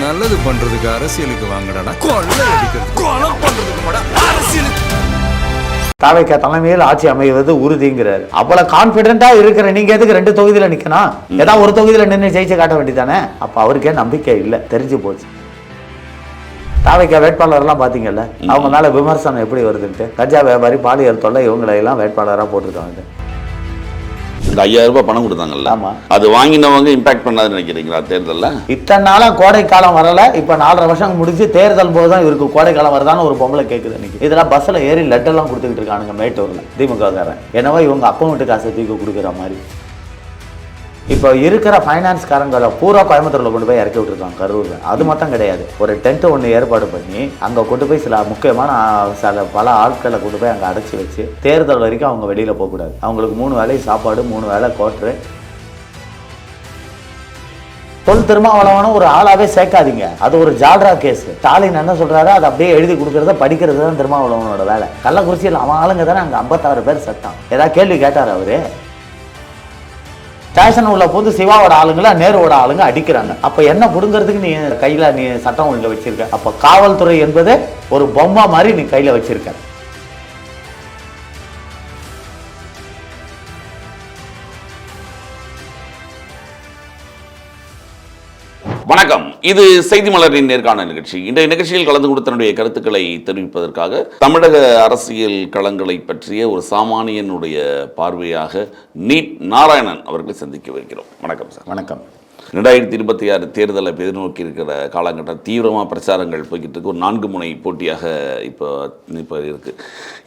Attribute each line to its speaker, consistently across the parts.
Speaker 1: நல்லது பண்றதுக்கு அரசியலுக்கு வாங்கடா, கொள்ளை அடிக்கிறது கொலை பண்றதுக்கு அரசியலுக்கு.
Speaker 2: தாவேக்கா தலைமையில் ஆட்சி அமைவது உறுதிங்கிறாரு. அவ்வளவு கான்பிடென்டா இருக்கிற நீங்க எதுக்கு 2 தொகுதியில நிக்கணும்? ஏதாவது ஒரு தொகுதியில நின்று ஜெயிச்சு காட்ட வேண்டியதானே? அப்ப அவருக்கே நம்பிக்கை இல்லை, தெரிஞ்சு போச்சு. தாவேக்கா வேட்பாளர்லாம் பாத்தீங்கல்ல, அவங்க மேல விமர்சனம் எப்படி வருதுன்ட்டு. கஞ்சா வியாபாரி, பாலியல் தொல்லை, இவங்களை எல்லாம் வேட்பாளராக போட்டிருக்காங்க.
Speaker 3: இந்த 5000 ரூபாய் பணம் கொடுத்தாங்கல்ல, அது வாங்கினவங்க இம்பாக்ட் பண்ணாதுன்னு நினைக்கிறீங்களா தேர்தல்ல?
Speaker 2: இத்தனை நாளா கோடை காலம் வரல, இப்ப 4.5 வருஷம் முடிஞ்சு தேர்தல் போதுதான் இவருக்கு கோடை காலம் வருதான்னு ஒரு பொம்பளை கேட்குது. இன்னைக்கு இதெல்லாம் பஸ்ல ஏறி லெட்டர்லாம் கொடுத்துக்கிட்டு இருக்கானுங்க மேட்டூர்ல திமுக காரன். என்னவோ இவங்க அப்பா வீட்டு காசை தூக்கி கொடுக்குற மாதிரி. இப்போ இருக்கிற ஃபைனான்ஸ்காரங்களை பூரா கோயம்புத்தூர்ல கொண்டு போய் இறக்கி விட்டுருக்காங்க, கரூர்ல. அது மட்டும் கிடையாது, ஒரு டென்ட் ஒன்று ஏற்பாடு பண்ணி அங்கே கொண்டு போய் சில முக்கியமான பல ஆட்களை கொண்டு போய் அங்கே அடைச்சி வச்சு தேர்தல் வரைக்கும் அவங்க வெளியில் போகக்கூடாது. அவங்களுக்கு 3 வேளை சாப்பாடு, 3 வேளை கோட்ரு. திருமாவளவனும் ஒரு ஆளாவே சேர்க்காதீங்க, அது ஒரு ஜால்ரா கேஸ். ஸ்டாலின் என்ன சொல்றாரு, அதை அப்படியே எழுதி கொடுக்கறத படிக்கிறது தான் திருமாவளவனோட வேலை. கள்ளக்குறிச்சியில் அவன் ஆளுங்க தானே அங்கே 56 பேர் செத்தான். ஏதாவது கேள்வி கேட்டார் அவரு? ஸ்டேஷன் உள்ள போது சிவாவோட ஆளுங்கள நேருவோட ஆளுங்க அடிக்கிறாங்க. அப்ப என்ன புடுங்கிறதுக்கு நீ கையில நீ சட்டம் ஒழுங்க வச்சிருக்க? அப்ப காவல்துறை என்பது ஒரு பொம்மை மாதிரி நீ கையில வச்சிருக்க.
Speaker 3: வணக்கம், இது செய்தி மலரின் நேர்காணல் நிகழ்ச்சி. இன்றைய நிகழ்ச்சியில் கலந்து கொண்டு தன்னுடைய கருத்துக்களை தெரிவிப்பதற்காக தமிழக அரசியல் களங்களை பற்றிய ஒரு சாமானியனுடைய பார்வையாக நீட் நாராயணன் அவர்களை சந்திக்க வைக்கிறோம். வணக்கம் சார்.
Speaker 2: வணக்கம்.
Speaker 3: 2026 தேர்தலை எதிர்நோக்கி இருக்கிற காலகட்டம் தீவிரமாக பிரச்சாரங்கள் போய்கிட்டு இருக்கு. ஒரு 4 முனை போட்டியாக இப்போ இருக்குது.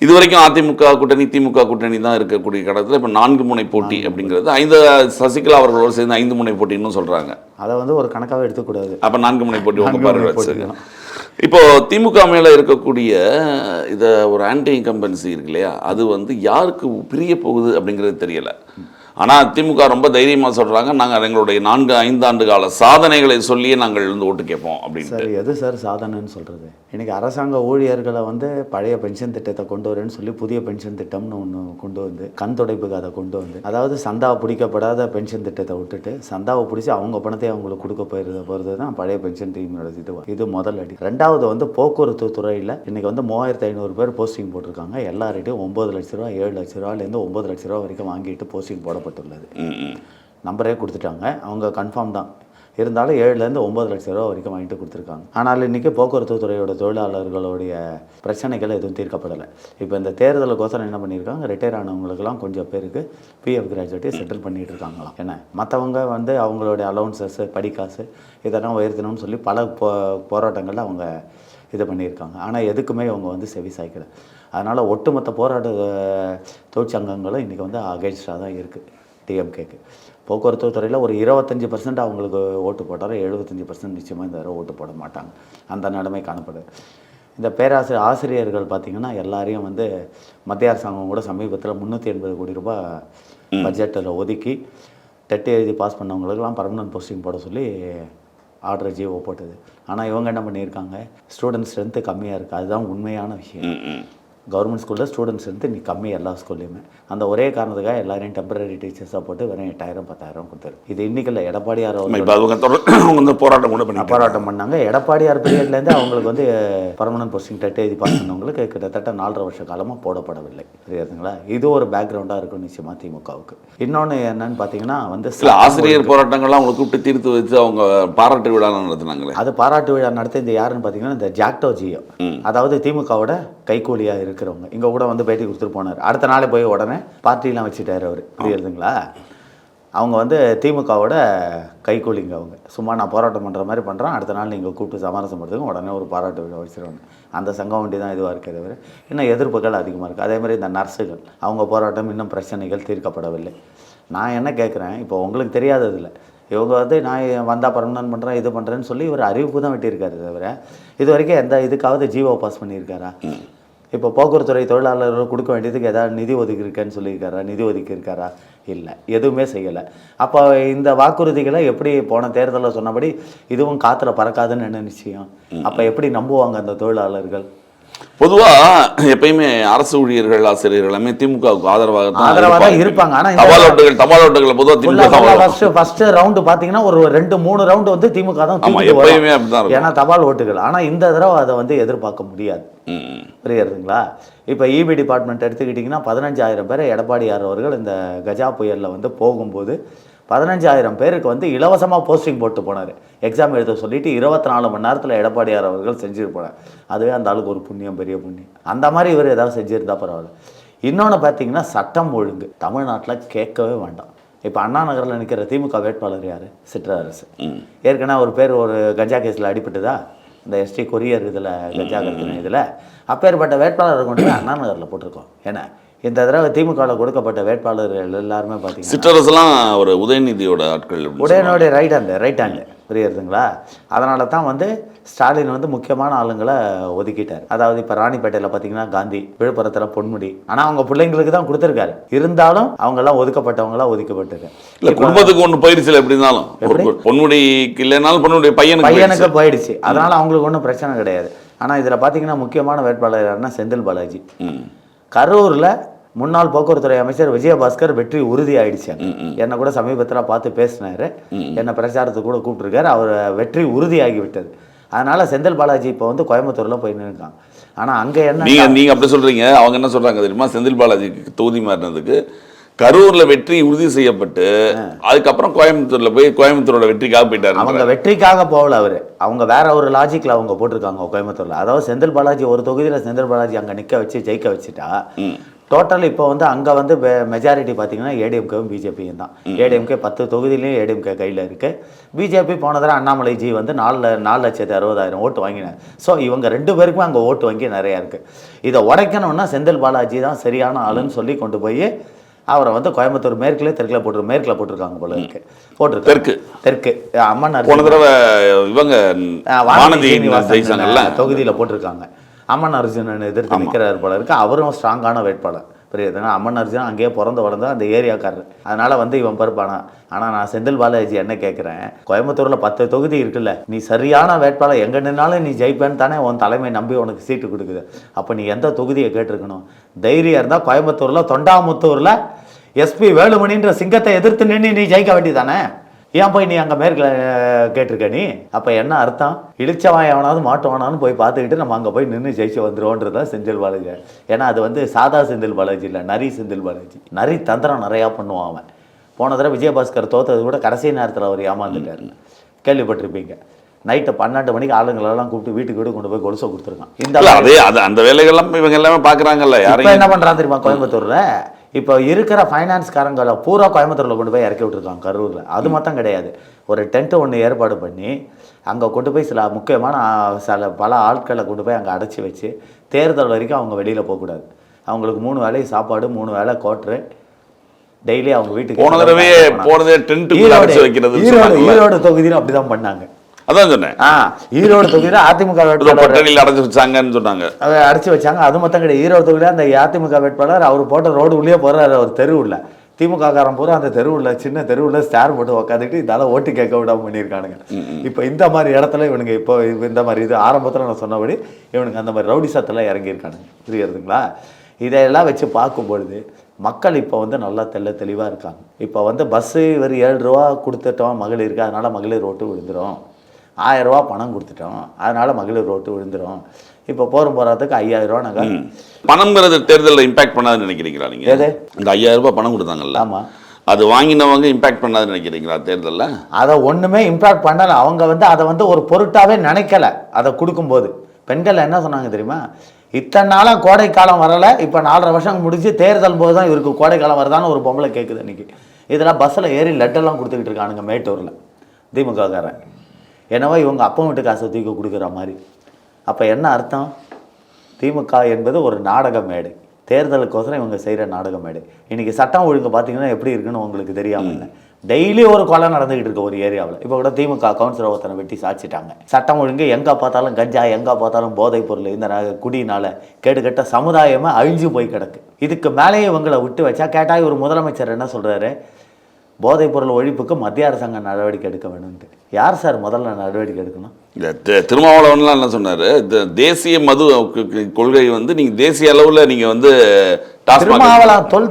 Speaker 3: இதுவரைக்கும் அதிமுக கூட்டணி, திமுக கூட்டணி தான் இருக்கக்கூடிய கடத்தில் இப்போ 4 முனை போட்டி அப்படிங்கிறது 5 சசிகலா அவர்களோடு சேர்ந்து 5 முனை போட்டின்னு சொல்கிறாங்க.
Speaker 2: அதை வந்து ஒரு கணக்காக எடுத்துக்கூடாது.
Speaker 3: அப்போ 4 முனை போட்டி உங்கள் பாருங்க. இப்போ திமுக மேலே இருக்கக்கூடிய இதை ஒரு ஆன்டி இன்கம்பன்சி இருக்கு இல்லையா, அது வந்து யாருக்கு பிரிய போகுது அப்படிங்கிறது தெரியலை. ஆனால் திமுக ரொம்ப தைரியமாக சொல்கிறாங்க, நாங்கள் எங்களுடைய 4-5 ஆண்டு கால சாதனைகளை சொல்லியே நாங்கள் வந்து ஓட்டு கேட்போம் அப்படின்னு.
Speaker 2: சரி, எது சார் சாதனைன்னு சொல்கிறது? இன்றைக்கி அரசாங்க ஊழியர்களை வந்து பழைய பென்ஷன் திட்டத்தை கொண்டு வரேன்னு சொல்லி புதிய பென்ஷன் திட்டம்னு ஒன்று கொண்டு வந்து கண் துடைப்புக்கு அதை கொண்டு வந்து, அதாவது சந்தாவை பிடிக்கப்படாத பென்ஷன் திட்டத்தை விட்டுட்டு சந்தாவை பிடிச்சி அவங்க பணத்தை அவங்களுக்கு கொடுக்க போகிறது தான் பழைய பென்ஷன் டீமோட இது முதல் அடி. 2வது வந்து போக்குவரத்து துறையில் இன்றைக்கி வந்து 3500 பேர் போஸ்டிங் போட்டிருக்காங்க. எல்லார்கிட்டையும் 9 லட்ச ரூபா, 7 லட்ச ரூபாலேருந்து 9 லட்ச ரூபா வரைக்கும் வாங்கிட்டு போஸ்டிங் போடப்பட்டுள்ளது. நம்பரே கொடுத்துட்டாங்க, அவங்க கன்ஃபார்ம் தான். இருந்தாலும் 7லேருந்து 9 லட்ச ரூபா வரைக்கும் வாங்கிட்டு கொடுத்துருக்காங்க. ஆனால் இன்றைக்கி போக்குவரத்து துறையோட தொழிலாளர்களுடைய பிரச்சனைகள் எதுவும் தீர்க்கப்படலை. இப்போ இந்த தேர்தலுக்கோசரம் என்ன பண்ணியிருக்காங்க, ரிட்டையர் ஆனவங்களுக்கெல்லாம் கொஞ்சம் பேருக்கு பிஎஃப் கிராஜுவேட்டை செட்டில் பண்ணிகிட்டு இருக்காங்களாம். என்ன மற்றவங்க வந்து அவங்களுடைய அலவுன்சஸ், படிக்காசு இதெல்லாம் உயர்த்தணும்னு சொல்லி பல போராட்டங்களில் அவங்க இது பண்ணியிருக்காங்க. ஆனால் எதுக்குமே அவங்க வந்து செவி சாய்க்கலை. அதனால் ஒட்டுமொத்த போராட்ட தொழிற்சங்கங்களும் இன்றைக்கி வந்து அகேன்ஸ்டாக தான் இருக்குது டிஎம்கேக்கு. போக்குவரத்து துறையில் ஒரு 25% அவங்களுக்கு ஓட்டு போட்டாலும் 75% நிச்சயமாக இந்த தடவை ஓட்டு போட மாட்டாங்க. அந்த நிலைமை காணப்படுது. இந்த ஆசிரியர்கள் பார்த்திங்கன்னா எல்லாரையும் வந்து மத்திய அரசாங்கம் கூட சமீபத்தில் 380 கோடி ரூபாய் பட்ஜெட்டில் ஒதுக்கி டெட் எழுதி பாஸ் பண்ணவங்களுக்கெல்லாம் பர்மனன்ட் போஸ்டிங் போட சொல்லி ஆர்டர் ஜிஓ போட்டது. ஆனால் இவங்க என்ன பண்ணியிருக்காங்க, ஸ்டூடெண்ட் ஸ்ட்ரென்த்து கம்மியாக இருக்குது. அதுதான் உண்மையான விஷயம். கவர்மெண்ட் ஸ்கூலில் ஸ்டூடெண்ட்ஸ் ஸ்ட்ரென்த்து இன்னைக்கு கம்மி எல்லா ஸ்கூல்லையுமே. அந்த ஒரே காரணத்துக்காக எல்லாரையும் டெம்பரரி டீச்சர்ஸாக போட்டு வெறும் 8000 10,000 கொடுத்தாரு. இது இன்றைக்கில் எடப்பாடியார் போராட்டம் பண்ணாங்க. எடப்பாடியார் பீரியட்லேருந்து அவங்களுக்கு வந்து பர்மனன்ட் போஸ்டிங் டெட் எழுதி பாஸ் பண்ணவங்களுக்கு கிட்டத்தட்ட 4.5 வருஷ காலமாக போடப்படவில்லை. தெரியாதுங்களா? இது ஒரு பேக்ரவுண்டாக இருக்கும் நிச்சயமாக திமுகவுக்கு. இன்னொன்று என்னன்னு பார்த்தீங்கன்னா வந்து
Speaker 3: சில ஆசிரியர் போராட்டங்கள்லாம் அவங்க கூப்பிட்டு தீர்த்து வச்சு அவங்க பாராட்டு விழா நடத்தினாங்களே,
Speaker 2: அது பாராட்டு விழா நடத்த இந்த யாருன்னு பார்த்தீங்கன்னா இந்த ஜாக்டோ ஜியோ, அதாவது திமுகவோட கைக்கூலியாக இருக்கிறவங்க. இங்கே கூட வந்து பேட்டி கொடுத்துட்டு போனார். அடுத்த நாளே போய் உடனே பார்ட்டிலாம் வச்சுட்டாரு அவர். புரியுதுங்களா? அவங்க வந்து திமுகவோட கைக்கூலிங்க. அவங்க சும்மா நான் போராட்டம் பண்ணுற மாதிரி பண்ணுறேன், அடுத்த நாள் நீங்கள் கூப்பிட்டு சமரசம் பண்ணுறதுக்கு உடனே ஒரு பாராட்டு விழா வச்சுருவாங்க. அந்த சங்கம் வண்டி தான் இதுவாக இருக்கிறத விட இன்னும் எதிர்ப்புகள் அதிகமாக இருக்குது. அதே மாதிரி இந்த நர்ஸுகள், அவங்க போராட்டம் இன்னும் பிரச்சனைகள் தீர்க்கப்படவில்லை. நான் என்ன கேட்குறேன், இப்போ உங்களுக்கு தெரியாததில்லை, இவங்க வந்து நான் வந்தால் பர்மனன்ட் பண்ணுறேன் இது பண்ணுறேன்னு சொல்லி ஒரு அறிவிப்பு தான் வெட்டியிருக்காரு தவிர இது வரைக்கும் எந்த இதுக்காவது ஜிஓ பாஸ் பண்ணியிருக்காரா? இப்போ போக்குவரத்துறை தொழிலாளர்கள் கொடுக்க வேண்டியதுக்கு ஏதாவது நிதி ஒதுக்கியிருக்கேன்னு சொல்லியிருக்காரா? நிதி ஒதுக்கியிருக்காரா? இல்லை, எதுவுமே செய்யலை. அப்போ இந்த வாக்குறுதிகளை எப்படி போன தேர்தலில் சொன்னபடி இதுவும் காற்றுல பறக்காதுன்னு என்ன நிச்சயம்? அப்போ எப்படி நம்புவாங்க அந்த தொழிலாளர்கள்?
Speaker 3: பொதுவா எப்பயுமே அரசு ஊழியர்கள் ஆசிரியர்கள் எல்லாமே திமுகவுக்கு ஆதரவாக
Speaker 2: தான் இருப்பாங்க. ஆனா
Speaker 3: தபால் ஓட்டுகள் பொதுவாக திமுக
Speaker 2: ஃபர்ஸ்ட் ரவுண்டு பாத்தீங்கன்னா ஒரு 2-3 ரவுண்டு வந்து திமுக தான்
Speaker 3: எப்பயுமே அப்படிதான்,
Speaker 2: ஏன்னா தபால் ஓட்டுகள். ஆனா இந்த தடவை அதை வந்து எதிர்பார்க்க முடியாது. புரியுதுங்களா? இப்போ இபி டிபார்ட்மெண்ட் எடுத்துக்கிட்டிங்கன்னா 15,000 பேரை எடப்பாடியார் அவர்கள் இந்த கஜா புயலில் வந்து போகும்போது 15,000 பேருக்கு வந்து இலவசமாக போஸ்டிங் போட்டு போனார். எக்ஸாம் எழுத சொல்லிட்டு 24 மணி நேரத்தில் எடப்பாடியார் அவர்கள் செஞ்சுட்டு போனார். அதுவே அந்த ஆளுக்கு ஒரு புண்ணியம், பெரிய புண்ணியம். அந்த மாதிரி இவர் ஏதாவது செஞ்சுருந்தா பரவாயில்ல. இன்னொன்று பார்த்தீங்கன்னா சட்டம் ஒழுங்கு தமிழ்நாட்டில் கேட்கவே வேண்டாம். இப்போ அண்ணா நகரில் நிற்கிற திமுக வேட்பாளர் யார்? சிற்றரசு. ஏற்கனவே ஒரு பேர் ஒரு கஞ்சா கேஸில் அடிபட்டுதா, இந்த எஸ்டி கொரியர் இதில் கஞ்சா கருத்துன இதில் அப்பேற்பட்ட வேட்பாளர் கொண்டு அண்ணா நகரில் போட்டிருக்கோம். ஏன்னா இந்த தடவை திமுகவில் கொடுக்கப்பட்ட வேட்பாளர்கள் எல்லாருமே பார்த்தீங்கன்னா
Speaker 3: சிற்றரசுலாம் ஒரு உதயநிதியோட ஆட்கள்,
Speaker 2: உதயநிதியோட ரைட் ஹேண்டு. புரியுதுங்களா? அதனால தான் வந்து ஸ்டாலின் வந்து முக்கியமான ஆளுங்களை ஒதுக்கிட்டார். அதாவது இப்போ ராணிப்பேட்டையில் பார்த்தீங்கன்னா காந்தி, விழுப்புரத்தில் பொன்முடி. ஆனால் அவங்க பிள்ளைங்களுக்கு தான் கொடுத்துருக்காரு. இருந்தாலும் அவங்கெல்லாம் ஒதுக்கப்பட்டவங்களாம் ஒதுக்கப்பட்டிருக்காரு.
Speaker 3: இல்லை குடும்பத்துக்கு ஒன்று போயிடுச்சு. எப்படி இருந்தாலும் பொன்முடிக்கு இல்லைனாலும் பொன்முடி பையனுக்கு
Speaker 2: போயிடுச்சு. அதனால அவங்களுக்கு ஒன்றும் பிரச்சனை கிடையாது. ஆனால் இதில் பார்த்தீங்கன்னா முக்கியமான வேட்பாளர் யாருன்னா செந்தில் பாலாஜி. கரூரில் முன்னாள் போக்குவரத்துறை அமைச்சர் விஜயபாஸ்கர் வெற்றி உறுதி ஆயிடுச்சு. என்னை கூட சமீபத்தில் பார்த்து பேசினாரு, என்னை பிரச்சாரத்துக்கு கூட கூப்பிட்டுருக்காரு. அவர் வெற்றி உறுதியாகி விட்டது. அதனால செந்தில் பாலாஜி இப்போ வந்து கோயம்புத்தூர்ல போய் நிற்காங்க. ஆனால் அங்கே என்ன
Speaker 3: நீங்க அப்படி சொல்றீங்க, அவங்க என்ன சொல்றாங்க தெரியுமா? செந்தில் பாலாஜிக்கு தொகுதி மாறினதுக்கு கரூர்ல வெற்றி உறுதி செய்யப்பட்டு அதுக்கப்புறம் கோயம்புத்தூர்ல போய் கோயம்புத்தூரோட வெற்றிக்காக போயிட்டாரு.
Speaker 2: அவங்க வெற்றிக்காக போகல, அவங்க வேற ஒரு லாஜிக்ல அவங்க போட்டிருக்காங்க கோயம்புத்தூர்ல. அதாவது செந்தில் பாலாஜி ஒரு தொகுதியில் செந்தில் பாலாஜி அங்கே நிற்க வச்சு ஜெயிக்க வச்சுட்டா டோட்டல் இப்போ வந்து அங்கே வந்து மெஜாரிட்டி பார்த்தீங்கன்னா ஏடிஎம்கேவும் பிஜேபியும் தான். ஏடிஎம்கே 10 தொகுதியிலையும் ஏடிஎம்கே கையில் இருக்குது. பிஜேபி போன தடவை அண்ணாமலைஜி வந்து 4,60,000 ஓட்டு வாங்கினார். ஸோ இவங்க 2 பேருக்குமே அங்கே ஓட்டு வங்கி நிறையா இருக்குது. இதை உடைக்கணும்னா செந்தில் பாலாஜி தான் சரியான ஆளுன்னு சொல்லி கொண்டு போய் அவரை வந்து கோயம்புத்தூர் மேற்கில் போட்டிருக்காங்க போல இருக்கு. தெற்கு அம்மன்
Speaker 3: போன தடவை இவங்க
Speaker 2: தொகுதியில் போட்டிருக்காங்க. அம்மன் அர்ஜுனன் எதிர்த்து நிற்கிறார் போல இருக்கு. அவரும் ஸ்ட்ராங்கான வேட்பாளர். புரியுதுங்க? அம்மன் அர்ஜுனன் அங்கேயே பிறந்து வளர்ந்த அந்த ஏரியாக்காரர். அதனால வந்து இவன் பருப்பானா. ஆனால் நான் செந்தில் பாலாஜி என்ன கேட்குறேன், கோயம்புத்தூரில் 10 தொகுதி இருக்குல்ல, நீ சரியான வேட்பாளர் எங்கே நின்னாலும் நீ ஜெயிப்பேன்னு தானே உன் தலைமை நம்பி உனக்கு சீட்டு கொடுக்குது. அப்போ நீ எந்த தொகுதியை கேட்டிருக்கணும்? தைரியம் இருந்தால் கோயம்புத்தூரில் தொண்டாமுத்தூரில் எஸ்பி வேலுமணின்ற சிங்கத்தை எதிர்த்து நின்று நீ ஜெயிக்க வேண்டியதானே? ஏன் போய் நீ அங்கே மேற்கில் கேட்டிருக்க நீ? அப்போ என்ன அர்த்தம்? இழிச்சவான் எவனாவது மாட்டுவானான்னு போய் பார்த்துக்கிட்டு நம்ம அங்கே போய் நின்று ஜெயிச்சு வந்துடுவோன்றதான் செந்தில் பாலாஜி. ஏன்னா அது வந்து சாதா செந்தில் பாலாஜி இல்லை, நரி செந்தில் பாலாஜி. நரி தந்திரம் நிறையா பண்ணுவான் அவன். போன தடவை விஜயபாஸ்கர் தோத்தது கூட கடைசி நேரத்தில் அவர் ஏமாந்துட்டார், கேள்விப்பட்டிருப்பீங்க. நைட்டு 12 மணிக்கு ஆளுங்களெல்லாம் கூப்பிட்டு வீட்டுக்கு கொண்டு போய் கொலுசை கொடுத்துருக்கான். இந்த
Speaker 3: அந்த வேலைகள்லாம் இவங்க எல்லாமே பார்க்குறாங்கல்ல.
Speaker 2: யாரும் என்ன பண்ணுறான் தெரியுமா? கோயம்புத்தூரில் இப்போ இருக்கிற ஃபைனான்ஸ்காரங்களை பூரா கோயம்புத்தூரில் கொண்டு போய் இறக்கி விட்டுருக்காங்க கரூரில். அது மட்டும் கிடையாது, ஒரு டென்ட்டு ஒன்று ஏற்பாடு பண்ணி அங்கே கொண்டு போய் சில முக்கியமான பல ஆட்களை கொண்டு போய் அங்கே அடைச்சி வச்சு தேர்தல் வரைக்கும் அவங்க வெளியில் போகக்கூடாது. அவங்களுக்கு 3 வேளை சாப்பாடு, 3 வேளை கோட்ரு, டெய்லி அவங்க வீட்டுக்கு. ஈரோடு தொகுதியில் அப்படி தான் பண்ணாங்க.
Speaker 3: அதான் சொன்னேன்.
Speaker 2: ஈரோடு தொகுதியில் அதிமுக வேட்பாளர்
Speaker 3: அடைச்சு வச்சாங்கன்னு சொன்னாங்க.
Speaker 2: அடைச்சி வச்சாங்க. அது மொத்தம் கிடையாது. ஈரோடு தொகுதியில் அந்த அதிமுக வேட்பாளர் அவர் போட்ட ரோடு உள்ளே போகிறாரு. அவர் தெருவில் திமுக காரன் பூரா அந்த தெருவில் சின்ன தெருவில் ஸ்டார் போட்டு உட்காந்துட்டு இதால் ஓட்டு கேட்க விடாமல் பண்ணியிருக்கானுங்க. இப்போ இந்த மாதிரி இடத்துல இவனுங்க இப்போ இந்த மாதிரி இது ஆரம்பத்தில் நான் சொன்னபடி இவனுக்கு அந்த மாதிரி ரவுடி சத்தெல்லாம் இறங்கியிருக்கானுங்க. புரியுதுங்களா? இதையெல்லாம் வச்சு பார்க்கும்பொழுது மக்கள் இப்போ வந்து நல்லா தெளிவாக இருக்காங்க. இப்போ வந்து பஸ்ஸு இவர் 7 ரூபா கொடுத்துட்டோம் மகளிருக்கு, அதனால் மகளிர் ஓட்டு விழுந்துடும். 1000 ரூபா பணம் கொடுத்துட்டோம், அதனால மகளிர் ஓட்டு விழுந்துடும். இப்போ போகிறதுக்கு 5000 ரூபா நாங்கள்
Speaker 3: பணம்ங்கிறது தேர்தலில் இம்பாக்ட் பண்ணாதுன்னு நினைக்கிறீங்களா நீங்கள்? எது இந்த 5000 ரூபாய் பணம் கொடுத்தாங்கல்ல,
Speaker 2: ஆமாம்,
Speaker 3: அது வாங்கினவங்க இம்பாக்ட் பண்ணாதுன்னு நினைக்கிறீங்களா தேர்தலில்?
Speaker 2: அதை ஒன்றுமே இம்பாக்ட் பண்ணலை. அவங்க வந்து அதை வந்து ஒரு பொருட்டாகவே நினைக்கல. அதை கொடுக்கும்போது பெண்கள் என்ன சொன்னாங்க தெரியுமா? இத்தனை நாளாக கோடை காலம் வரலை, இப்போ 4.5 வருஷம் முடிஞ்சு தேர்தல் போது தான் இவருக்கு கோடை காலம் வருதான்னு ஒரு பொம்பளை கேட்குது அன்றைக்கி. இதெல்லாம் பஸ்ஸில் ஏறி லெட்டெல்லாம் கொடுத்துக்கிட்டு இருக்கானுங்க மேட்டூரில் திமுககாரன். என்னவோ இவங்க அப்பா வீட்டு காசை தூக்கி கொடுக்குற மாதிரி. அப்போ என்ன அர்த்தம்? திமுக என்பது ஒரு நாடக மேடை. தேர்தலுக்கோசரம் இவங்க செய்கிற நாடக மேடை. இன்றைக்கி சட்டம் ஒழுங்கு பார்த்தீங்கன்னா எப்படி இருக்குன்னு உங்களுக்கு தெரியாமல் இல்லை. டெய்லி ஒரு கொலை நடந்துக்கிட்டு இருக்க ஒரு ஏரியாவில். இப்போ கூட திமுக கவுன்சிலர் ஒருத்தனை வெட்டி சாச்சிட்டாங்க. சட்டம் ஒழுங்கு எங்கே பார்த்தாலும் கஞ்சா, எங்கே பார்த்தாலும் போதைப் பொருள், இந்த குடியினால் கேடுகட்ட சமுதாயமாக அழிஞ்சு போய் கிடக்கு. இதுக்கு மேலேயே இவங்களை விட்டு வச்சா கேட்டால் ஒரு முதலமைச்சர் என்ன சொல்கிறாரு? போதைப் பொருள் ஒழிப்புக்கு மத்திய அரசாங்கம் நடவடிக்கை எடுக்க வேணும்ட்டு. யார் சார் முதல்ல நடவடிக்கை எடுக்கணும்?
Speaker 3: திருமாவளவன்லாம் என்ன சொன்னாரு, தேசிய மது கொள்கை வந்து நீங்க தேசிய அளவுல நீங்க வந்து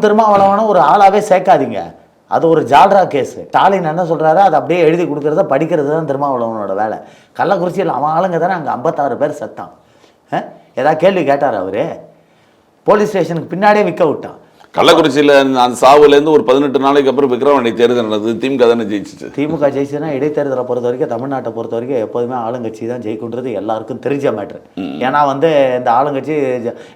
Speaker 2: திருமாவளவனும் ஒரு ஆளாவே சேர்க்காதீங்க. அது ஒரு ஜால்ரா கேஸு. ஸ்டாலின் என்ன சொல்றாரு, அதை அப்படியே எழுதி கொடுக்கறத படிக்கிறது தான் திருமாவளவனோட வேலை. கள்ளக்குறிச்சியில் அவன் ஆளுங்க தானே அங்கே 56 பேர் செத்தான். ஏதாவது கேள்வி கேட்டார் அவரு? போலீஸ் ஸ்டேஷனுக்கு பின்னாடியே விற்க விட்டான்.
Speaker 3: கள்ளக்குறிச்சியில் அந்த சாவுலேருந்து ஒரு 18 நாளைக்கு அப்புறம் விக்ரவாண்டி தேர்தல் நடந்தது. திமுக தானே ஜெயிச்சிச்சு.
Speaker 2: திமுக ஜெயிச்சுன்னா இடைத்தேர்தலை பொறுத்த வரைக்கும், தமிழ்நாட்டை பொறுத்த வரைக்கும் எப்போதுமே ஆளுங்கட்சி தான் ஜெயிக்குன்றது எல்லாருக்கும் தெரிஞ்ச மேட்ரு. ஏன்னா வந்து இந்த ஆளுங்கட்சி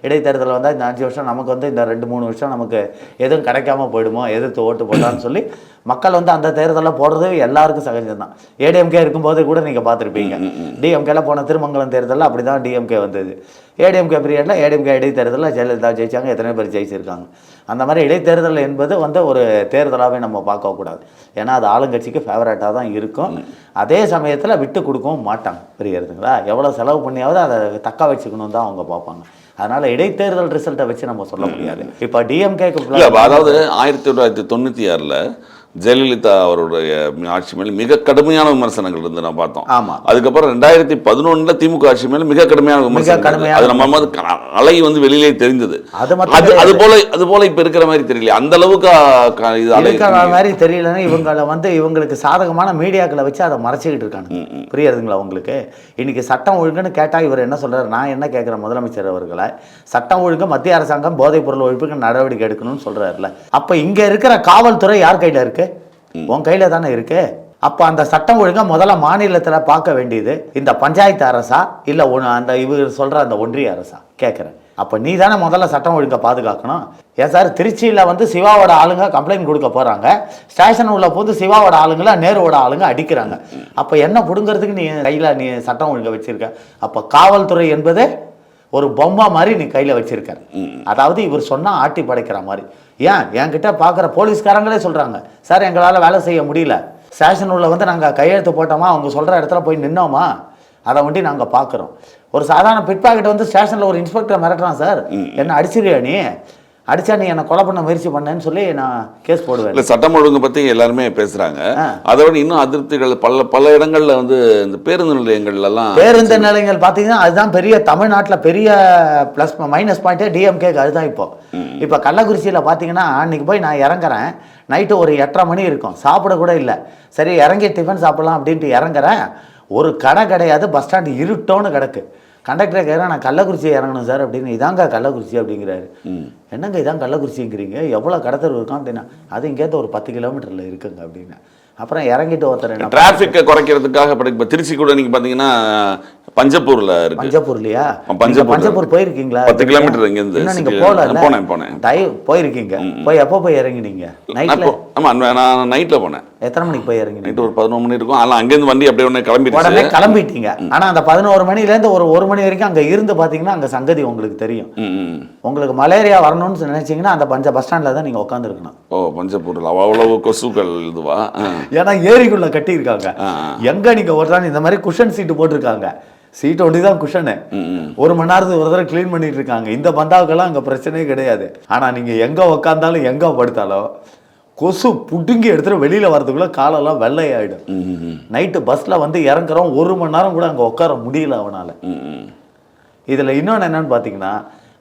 Speaker 2: இடைத்தேர்தல் வந்தால் இந்த 5 வருஷம் நமக்கு வந்து இந்த 2-3 வருஷம் நமக்கு எதுவும் கிடைக்காம போயிடுமோ, எதிர்த்து ஓட்டு போடலான்னு சொல்லி மக்கள் வந்து அந்த தேர்தலில் போடுறது எல்லாருக்கும் சகஜம் தான். ஏடிஎம்கே இருக்கும்போது கூட நீங்கள் பார்த்துருப்பீங்க. டிஎம்கேல போன திருமங்கலம் தேர்தலில் அப்படி தான் டிஎம்கே வந்தது. ஏடிஎம்கே பீரியடில் ஏடிஎம்கே இடைத்தேர்தலில் ஜெயலலிதா ஜெயிச்சாங்க, எத்தனை பேர் ஜெயிச்சிருக்காங்க. அந்த மாதிரி இடைத்தேர்தல் என்பது வந்து ஒரு தேர்தலாகவே நம்ம பார்க்கக்கூடாது. ஏன்னா அது ஆளுங்கட்சிக்கு ஃபேவரட்டாக தான் இருக்கும். அதே சமயத்தில் விட்டு கொடுக்கவும் மாட்டாங்க. புரியுதுங்களா? எவ்வளோ செலவு பண்ணியாவது அதை தக்க வச்சுக்கணும் தான் அவங்க பார்ப்பாங்க. அதனால இடைத்தேர்தல் ரிசல்ட்டை வச்சு நம்ம சொல்ல முடியாது. இப்போ டிஎம்கேக்கு
Speaker 3: அதாவது 1996ல் ஜெயலலிதா அவருடைய ஆட்சி மேலே மிக கடுமையான விமர்சனங்கள் இருந்து நான் பார்த்தோம்.
Speaker 2: ஆமாம்.
Speaker 3: அதுக்கப்புறம் 2011 திமுக ஆட்சி மேலே மிக கடுமையான விமர்சனம். அது நம்ம அலை வந்து வெளியிலே தெரிந்தது. அது போல இப்ப இருக்கிற மாதிரி தெரியல. அந்த அளவுக்கு
Speaker 2: மாதிரி தெரியலன்னா இவங்களை வந்து இவங்களுக்கு சாதகமான மீடியாக்களை வச்சு அதை மறைச்சிக்கிட்டு இருக்காங்க. புரியுதுங்களா உங்களுக்கு? இன்னைக்கு சட்டம் ஒழுங்குன்னு கேட்டால் இவர் என்ன சொல்றாரு? நான் என்ன கேட்குறேன் முதலமைச்சர் அவர்களை, சட்டம் ஒழுங்கு மத்திய அரசாங்கம் போதைப் பொருள் ஒழிப்புக்கு நடவடிக்கை எடுக்கணும்னு சொல்றாருல. அப்ப இங்க இருக்கிற காவல்துறை யார் கையில இருக்கு? உன் கையில தானே இருக்கு. அப்ப அந்த சட்டம் ஒழுங்கா முதல்ல மாநிலத்துல பார்க்க வேண்டியது இந்த பஞ்சாயத்து அரசா இல்ல அந்த இவர் சொல்ற அந்த ஒன்றிய அரசா கேட்கிறேன். அப்ப நீ தானே முதல்ல சட்டம் ஒழுங்கா பாதுகாக்கணும். ஏன் சார் திருச்சியில வந்து சிவாவோட ஆளுங்க கம்ப்ளைண்ட் கொடுக்க போறாங்க, ஸ்டேஷன் உள்ள போது சிவாவோட ஆளுங்கள நேருவோட ஆளுங்க அடிக்கிறாங்க. அப்ப என்ன புடுங்கிறதுக்கு நீ கையில நீ சட்டம் ஒழுங்கா வச்சிருக்க? அப்ப காவல்துறை என்பது ஒரு பொம்மை மாதிரி நீ கையில் வச்சிருக்க. அதாவது இவர் சொன்னால் ஆட்டி படைக்கிற மாதிரி. ஏன் என்கிட்ட பார்க்குற போலீஸ்காரங்களே சொல்கிறாங்க, சார் எங்களால் வேலை செய்ய முடியல, ஸ்டேஷன் உள்ள வந்து நாங்கள் கையெழுத்து போட்டோமா, அவங்க சொல்கிற இடத்துல போய் நின்னோமா, அதை வந்து நாங்கள் பார்க்குறோம். ஒரு சாதாரண பிட் பாக்கெட் வந்து ஸ்டேஷனில் ஒரு இன்ஸ்பெக்டர் மிரட்டுறான், சார் என்ன அடிச்சிருவியா நீ, அடிச்சா நீ என்ன கொலை பண்ண முயற்சி பண்ணேன்னு சொல்லி நான் கேஸ் போடுவேன்.
Speaker 3: இல்லை சட்டம் ஒழுங்கு பற்றி எல்லாருமே பேசுகிறாங்க. அதை விட இன்னும் அதிருப்திகள் பல இடங்களில் வந்து இந்த பேருந்து நிலையங்கள்லாம், பேருந்து
Speaker 2: நிலையங்கள் பார்த்தீங்கன்னா அதுதான் பெரிய தமிழ்நாட்டில் பெரிய ப்ளஸ் மைனஸ் பாயிண்ட்டே டிஎம்கேக்கு அதுதான். இப்போ கள்ளக்குறிச்சியில் பார்த்தீங்கன்னா அன்றைக்கி போய் நான் இறங்குறேன், நைட்டு ஒரு 8:30 மணி இருக்கும், சாப்பிட கூட இல்லை. சரி இறங்கி டிஃபன் சாப்பிட்லாம் அப்படின்ட்டு இறங்குறேன், ஒரு கடை கிடையாது, பஸ் ஸ்டாண்டு இருட்டோன்னு கிடக்கு. கண்டக்டரை கேட்குறேன், நான் கள்ளக்குறிச்சி இறங்கணும் சார் அப்படின்னு. இதாங்க கள்ளக்குறிச்சி அப்படிங்கிறாரு. என்னங்க இதான் கள்ளக்குறிச்சிங்கிறீங்க, எவ்வளோ கடத்தல் இருக்கும் அப்படின்னா, அது இங்கேருந்து ஒரு 10 கிலோமீட்டரில் இருக்குங்க அப்படின்னு. அப்புறம் இறங்கிட்டு ஒருத்தர்
Speaker 3: டிராஃபிக்கை குறைக்கிறதுக்காக இப்போ திருச்சி கூட நீங்கள் பார்த்தீங்கன்னா பஞ்சப்பூர்ல இருக்கு.
Speaker 2: பஞ்சப்பூர்லையா? பஞ்சப்பூர் போயிருக்கீங்களா?
Speaker 3: 10 கிலோமீட்டர் இங்கேருந்து.
Speaker 2: நீங்க போகல?
Speaker 3: போனேன்.
Speaker 2: போயிருக்கீங்க. போய் எப்போ போய் இறங்கினீங்க? நைட்ல?
Speaker 3: ஆமா நான் நைட்ல போனேன்.
Speaker 2: எத்தனை மணிக்கு போய் இறங்கி?
Speaker 3: நைட்டு ஒரு 11 மணி இருக்கும். ஆனால் அங்கேருந்து வண்டி அப்படியே உடனே
Speaker 2: கிளம்பிட்டீங்க. ஆனால் அந்த 11 மணிலேருந்து ஒரு 1 மணி வரைக்கும் அங்கே இருந்து பார்த்தீங்கன்னா அங்கே சங்கதி உங்களுக்கு தெரியும். உங்களுக்கு மலேரியா வரணும்னு நினைச்சீங்கன்னா அந்த பஸ் ஸ்டாண்டில் தான் நீங்கள் உட்காந்துருக்கணும்.
Speaker 3: ஓ பஞ்சப்பூரில் அவ்வளவு கொசுக்கள் இதுவா?
Speaker 2: ஏன்னா ஏரிக்குள்ள கட்டியிருக்காங்க. எங்கே நீங்கள் ஒரு தான் இந்த மாதிரி குஷன் சீட்டு போட்டிருக்காங்க. சீட்டு ஒண்டி தான் குஷனு. 1 மணி நேரத்துக்கு ஒரு தடவை கிளீன் பண்ணிட்டு இருக்காங்க. இந்த பந்தாவுக்கெல்லாம் அங்கே பிரச்சனையே கிடையாது. ஆனால் நீங்கள் எங்கே உக்காந்தாலும் எங்கே படுத்தாலும் கொசு புடுங்கி எடுத்துட்டு வெளியில வரதுக்குள்ள காலெல்லாம் வெள்ளையாயிடும். நைட்டு பஸ்ல வந்து இறங்குறோம், 1 மணி நேரம் கூட அங்கே உட்கார முடியல அவனால. இதுல இன்னொன்று என்னன்னு பார்த்தீங்கன்னா,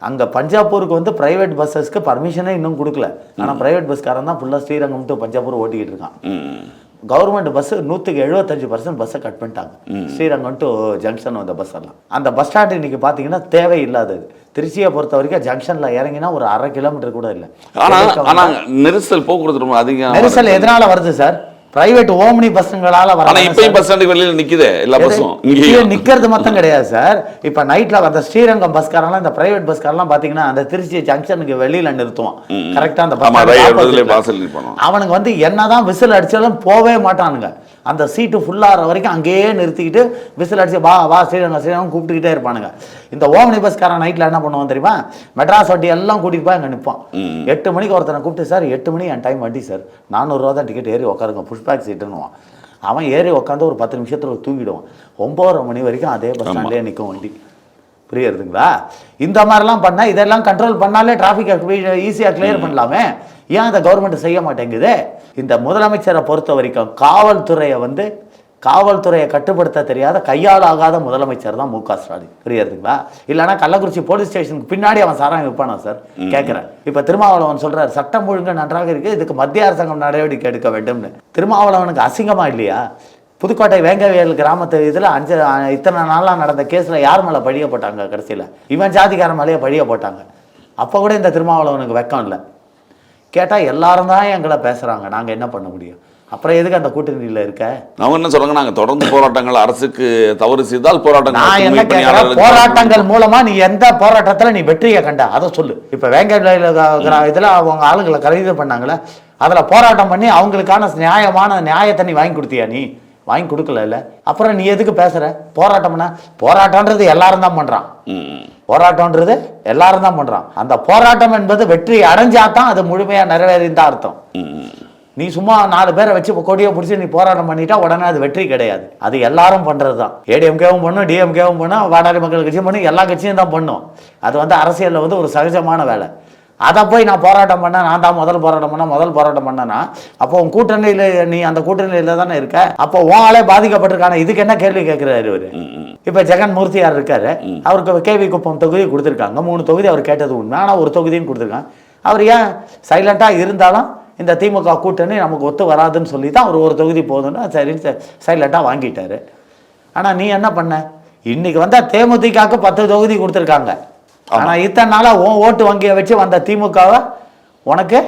Speaker 2: அங்கே பஞ்சாப்பூருக்கு வந்து பிரைவேட் பஸ்ஸஸ்க்கு பர்மிஷனே இன்னும் கொடுக்கல. ஆனால் பிரைவேட் பஸ்காரன் தான் ஃபுல்லாக ஸ்ரீரங்கம் டு பஞ்சாப்பூர் ஓட்டிக்கிட்டு இருக்கான். கவர்மெண்ட் பஸ் 100% பஸ்ஸை கட் பண்ணிட்டாங்க. ஸ்ரீரங்கம் டு ஜங்ஷன் வந்த பஸ் எல்லாம். அந்த பஸ் ஸ்டாண்ட் இன்னைக்கு பார்த்தீங்கன்னா தேவையில்லாதது. திருச்சியை பொறுத்த வரைக்கும் ஜங்ஷன்ல இறங்கினா ஒரு 1/2 கிலோமீட்டர் கூட இல்லை.
Speaker 3: ஆனால் நெரிசல் போக்குவரத்து ரொம்ப அதிகம்.
Speaker 2: நெரிசல் எதனால வருது சார்? பிரைவேட் ஓம்னி பஸ்ங்களால வர.
Speaker 3: இப்பயும் பஸ் ஸ்டாண்டுக்கு வெளியில நிக்குதே எல்லா பஸ்ஸும்.
Speaker 2: இங்கே நிக்கிறது மட்டும் கிடையாது சார். இப்ப நைட்ல அந்த ஸ்ரீரங்கம் பஸ்காரெல்லாம் இந்த பிரைவேட் பஸ்காரெல்லாம் பாத்தீங்கன்னா அந்த திருச்சி ஜங்ஷனுக்கு வெளியில நிறுத்துவான். கரெக்டா அந்த அவனுக்கு வந்து என்னதான் விசில் அடிச்சாலும் போவே மாட்டானுங்க. அந்த சீட்டு ஃபுல்லாகிற வரைக்கும் அங்கேயே நிறுத்திக்கிட்டு விசில் அடிச்சு வா ஸ்ரீரங்கம் கூப்பிட்டுக்கிட்டே இருப்பானுங்க. இந்த ஓம்னி பஸ்காரன் நைட்டில் என்ன பண்ணுவான் தெரியுமா? மெட்ராஸ் வண்டி எல்லாம் கூட்டிட்டு போய் அங்கே நிற்பான். 8 மணிக்கு ஒருத்தனை கூப்பிட்டு, சார் 8 மணி என் டைம் வண்டி சார், 400 ரூபா தான் டிக்கெட், ஏறி உட்காருங்க, புஷ்பேக் சீட்டுன்னுவான். அவன் ஏறி உட்காந்து ஒரு 10 நிமிஷத்தில் தூங்கிடுவான். 9:30 மணி வரைக்கும் அதே பஸ் ஸ்டாண்ட்லேயே நிற்கும் வண்டி. புரியுதுங்களா? இந்த மாதிரிலாம் பண்ணால் இதெல்லாம் கண்ட்ரோல் பண்ணாலே டிராஃபிக் ஈஸியாக கிளியர் பண்ணலாமே. ஏன் அந்த கவர்மெண்ட் செய்ய மாட்டேங்குது? இந்த முதலமைச்சரை பொறுத்த வரைக்கும் காவல்துறையை கட்டுப்படுத்த தெரியாத கையால் ஆகாத முதலமைச்சர் தான் மு.க. ஸ்டாலின். புரியுதுங்களா? இல்லைன்னா கள்ளக்குறிச்சி போலீஸ் ஸ்டேஷனுக்கு பின்னாடி அவன் சாராயம் விற்பானா சார்? கேட்குறேன். இப்போ திருமாவளவன் சொல்றாரு சட்டம் ஒழுங்கு நன்றாக இருக்கு, இதுக்கு மத்திய அரசாங்கம் நடவடிக்கை எடுக்க வேண்டும்னு. திருமாவளவனுக்கு அசிங்கமா இல்லையா? புதுக்கோட்டை வேங்கவேல் கிராமத்து இதில் இத்தனை நாளாக நடந்த கேஸில் யார் மேலே பழிய போட்டாங்க? கடைசியில் இவன் ஜாதிக்காரன் மேலேயே பழிய போட்டாங்க. அப்போ கூட இந்த திருமாவளவனுக்கு வெக்கம் இல்லை. கேட்டால் எல்லாரும் தான் எங்களை பேசுகிறாங்க, நாங்கள் என்ன பண்ண முடியும்? அப்புறம் எதுக்கு அந்த கூட்டணியில் இருக்க?
Speaker 3: அவங்க என்ன சொல்றாங்க, நாங்கள் தொடர்ந்து போராட்டங்கள், அரசுக்கு தவறு செய்தால் போராட்டங்கள்.
Speaker 2: போராட்டங்கள் மூலமா நீ எந்த போராட்டத்தில் நீ வெற்றியை கண்ட அதை சொல்லு. இப்போ வேங்கவேல் இதில் அவங்க ஆளுங்களை கைது பண்ணாங்களே, அதில் போராட்டம் பண்ணி அவங்களுக்கான நியாயத்தை நீ வாங்கி கொடுத்தியா? நீ வாங்கி கொடுக்கல இல்ல. அப்புறம் நீ எதுக்கு பேசுற? போராட்டம்ன்றது எல்லாரும் தான் பண்றான். போராட்டம்ன்றது எல்லாரும் தான் பண்றான். அந்த போராட்டம் என்பது வெற்றி அடைஞ்சாதான் அது முழுமையா நிறைவேறிதான் அர்த்தம். நீ சும்மா 4 பேரை வச்சு கொடியை பிடிச்சி நீ போராட்டம் பண்ணிட்டா உடனே அது வெற்றி கிடையாது. அது எல்லாரும் பண்றது தான். ஏடிஎம்கேவும் பண்ணும், டிஎம்கேவும் பண்ணும், பாட்டாளி மக்கள் கட்சியும் பண்ணும், எல்லா கட்சியும் தான் பண்ணும். அது அரசியலில் ஒரு சகஜமான வேலை. அதை போய் நான் போராட்டம் பண்ணேன், நான் தான் முதல் போராட்டம் பண்ணேன்னா அப்போ உன் கூட்டணியில் நீ அந்த கூட்டணியில் தானே இருக்க. அப்போ உன் ஆளே பாதிக்கப்பட்டிருக்கான. இதுக்கு என்ன கேள்வி கேட்கிறாரு இவரு? இப்போ ஜெகன் மூர்த்தியார் இருக்காரு, அவருக்கு கேவி குப்பம் தொகுதி கொடுத்துருக்காங்க. 3 தொகுதி அவர் கேட்டது உண்மை, ஆனால் ஒரு தொகுதின்னு கொடுத்துருக்காங்க. அவர் ஏன் சைலண்டாக இருந்தாலும் இந்த திமுக கூட்டணி நமக்கு ஒத்து வராதுன்னு சொல்லி தான் அவர் ஒரு தொகுதி போதுன்னு சரின்னு சைலண்டாக வாங்கிட்டாரு. ஆனால் நீ என்ன பண்ண? இன்னைக்கு தேமுதிகவுக்கு 10 தொகுதி கொடுத்துருக்காங்க. ஆனால் இத்தனை நாளாக உன் ஓட்டு வங்கியை வச்சு வந்த திமுகவை உனக்கு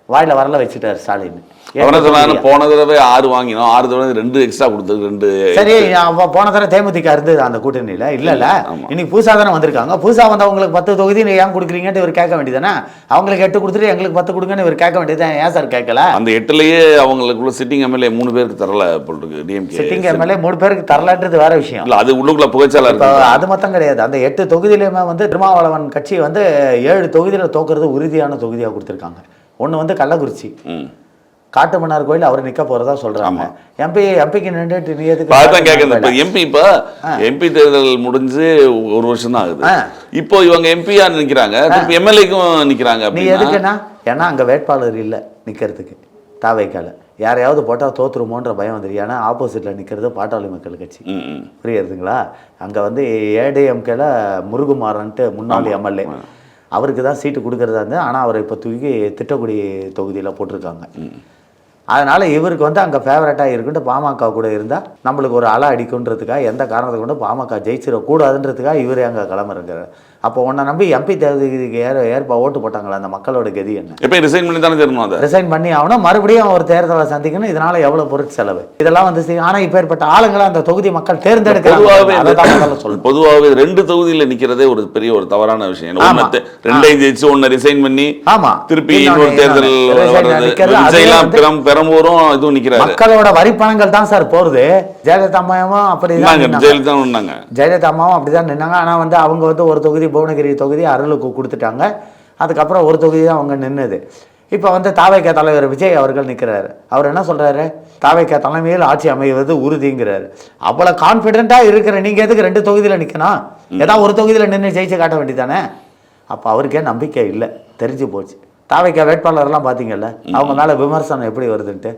Speaker 2: வாயில வரல வச்சுட்டாரு ஸ்டாலின்.
Speaker 3: போன தடவை 6 வாங்கினோம், 6 தடவை 2 எக்ஸ்ட்ரா கொடுத்தது 2.
Speaker 2: சரி, போன தடவை தேமுதிக இருந்தது அந்த கூட்டணியில இல்ல. இன்னைக்கு புதுசா தானே வந்திருக்காங்க. புதுசா வந்தவங்களுக்கு 10 தொகுதி நீ ஏன் கொடுக்குறீங்கன்னு இவர் கேட்க வேண்டியதானே? அவங்களுக்கு 8 கொடுத்துட்டு எங்களுக்கு 10 கொடுங்கன்னு இவர் கேட்க வேண்டியதான். ஏன் சார் கேட்கல? அந்த
Speaker 3: 8லயே அவங்களுக்குள்ள சிட்டிங் எம்எல்ஏ 3 பேருக்கு தரல போட்டுருக்கு. டிஎம்கே
Speaker 2: சிட்டிங் எம்எல்ஏ 3 பேருக்கு தரலன்றது வேற விஷயம்.
Speaker 3: இல்ல, அது உள்ளுக்குள்ள புகைச்சால இருக்கு.
Speaker 2: அது மொத்தம் கிடையாது. அந்த 8 தொகுதியிலுமே திருமாவளவன் கட்சி 7 தொகுதியில தோக்குறது உறுதியான தொகுதியா கொடுத்துருக்காங்க. ஒன்று கள்ளக்குறிச்சி காட்டுமன்னார் கோயில் அவர் நிக்க போறதா சொல்றாங்க. எம்பிக்கு நின்றுட்டு நீ எதுக்கு
Speaker 3: எம்பி? இப்ப எம்பி தேர்தல் முடிஞ்சு 1 வருஷம் தான் ஆகுது. இப்போ இவங்க எம்பியா நிக்கிறாங்க, எம்எல்ஏக்கும் நிக்கிறாங்க.
Speaker 2: நீ எதுக்குன்னா ஏன்னா அங்க வேட்பாளர் இல்லை நிக்கிறதுக்கு. தாவைக்கால யாரையாவது போட்டால் தோத்துருமோன்ற பயம் வந்துருக்கு. ஏன்னா ஆப்போசிட்ல நிற்கிறது பாட்டாளி மக்கள் கட்சி. புரியுதுங்களா? அங்கே ஏடிஎம்கேல முருகுமாரன்ட்டு முன்னாள் எம்எல்ஏ, அவருக்கு தான் சீட்டு கொடுக்கறதா இருந்தது. ஆனால் அவரை இப்போ தூக்கி திட்டக்குடி தொகுதியில் போட்டிருக்காங்க. அதனால் இவருக்கு அங்கே ஃபேவரட்டாக இருக்குன்ட்டு பாமக கூட இருந்தால் நம்மளுக்கு ஒரு அலை அடிக்குன்றதுக்காக, எந்த காரணத்தை கொண்டு பாமக ஜெயிச்சிடக்கூடாதுன்றதுக்காக இவர் அங்கே கிளம்புறாரு. அப்போ உன்னை நம்பி எம்பி தேர்தலுக்கு ஏற்ப ஓட்டு போட்டாங்களா? அந்த மக்களோட கதி என்ன?
Speaker 3: இப்போ ரிசைன் பண்ணி தானே தரணும். அதை ரிசைன்
Speaker 2: பண்ணி ஆகணும், மறுபடியும் ஒரு தேர்தலை சந்திக்கணும். இதனால எவ்வளோ பொருட்கள் செலவு இதெல்லாம் ஆனால் இப்போ ஏற்பட்ட ஆளுங்களை அந்த தொகுதி மக்கள் தேர்ந்தெடுக்கிறாங்க.
Speaker 3: பொதுவாகவே 2 தொகுதியில் நிற்கிறதே ஒரு பெரிய ஒரு தவறான விஷயம். 2 ஜெயிச்சு 1 ரிசைன் பண்ணி திருப்பி இன்னொரு தேர்தல் பெரம்பூரும் இதுவும் நிற்கிறாங்க.
Speaker 2: மக்களோட வரிப்பணங்கள் தான் சார் போறது. ஜெயலலிதா அம்மாவும் அப்படிதான், ஜெயலலிதா அம்மாவும் அப்படிதான் நின்னாங்க. ஆனால் அவங்க ஒரு தொகுதி புவனகிரி தொகுதி அருளுக்கு கொடுத்துட்டாங்க. அதுக்கப்புறம் ஒரு தொகுதி தான் அவங்க நின்னுது. இப்போ தாவைக்கா தலைவர் விஜய் அவர்கள் நிற்கிறாரு. அவர் என்ன சொல்றாரு? தாவைக்கா தலைமையில் ஆட்சி அமைவது உறுதிங்கிறாரு. அவ்வளோ கான்ஃபிடென்ட்டாக இருக்கிற நீங்கள் எதுக்கு 2 தொகுதியில் நிற்கணும்? ஏதாவது ஒரு தொகுதியில் நின்று ஜெயிச்சு காட்ட வேண்டியதானே? அப்போ அவருக்கே நம்பிக்கை இல்லை, தெரிஞ்சு போச்சு. தாவைக்கா வேட்பாளர்லாம் பார்த்தீங்கல்ல, அவங்க மேலே விமர்சனம் எப்படி வருதுன்ட்டு.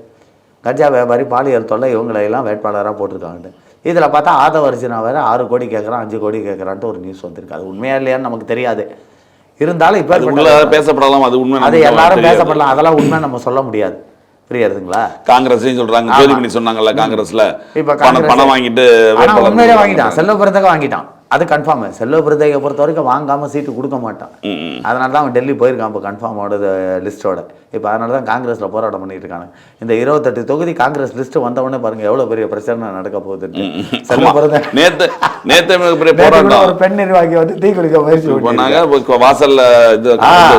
Speaker 2: கஞ்சா வியாபாரி, பாலியல் தொல்லை, இவங்களையெல்லாம் வேட்பாளராக போட்டிருக்காங்கன்ட்டு. இதில் பார்த்தா ஆதவ அர்ஜுனா வேறு 6 கோடி கேட்குறான், 5 கோடி கேட்குறான்ட்டு ஒரு நியூஸ் வந்திருக்கு. அது உண்மையா இல்லையான்னு நமக்கு தெரியாது. இருந்தாலும் இப்போ
Speaker 3: பேசப்படலாம், அது உண்மை,
Speaker 2: அது எல்லாரும் பேசப்படலாம். அதெல்லாம் உண்மை நம்ம சொல்ல முடியாது. புரியுதுங்களா?
Speaker 3: காங்கிரஸ் சொல்றாங்க, ஜோதிமணி சொன்னாங்க காங்கிரஸ்ல
Speaker 2: இப்போ
Speaker 3: பணம் வாங்கிட்டு
Speaker 2: உண்மையிலே வாங்கிட்டான், செல்வ பிறந்தக வாங்கிட்டான். அது கன்ஃபார்ம். செல்வ பிறந்தகை பொறுத்த வரைக்கும் வாங்காமல் சீட்டு கொடுக்க மாட்டான். அதனால தான் அவன் டெல்லி போயிருக்கான் இப்போ கன்ஃபார்மோட லிஸ்ட்டோட. இப்போ அதனால தான் காங்கிரஸில் போராட்டம் பண்ணிட்டு இருக்காங்க. இந்த 28 தொகுதி காங்கிரஸ் லிஸ்ட் வந்தவொடனே பாருங்க எவ்வளோ பெரிய பிரச்சனை நடக்க போகுது. செல்வ பிறந்த ஒரு பெண் நிர்வாகி தீ குளிக்க முயற்சி பண்ணாங்க
Speaker 3: வாசல்ல,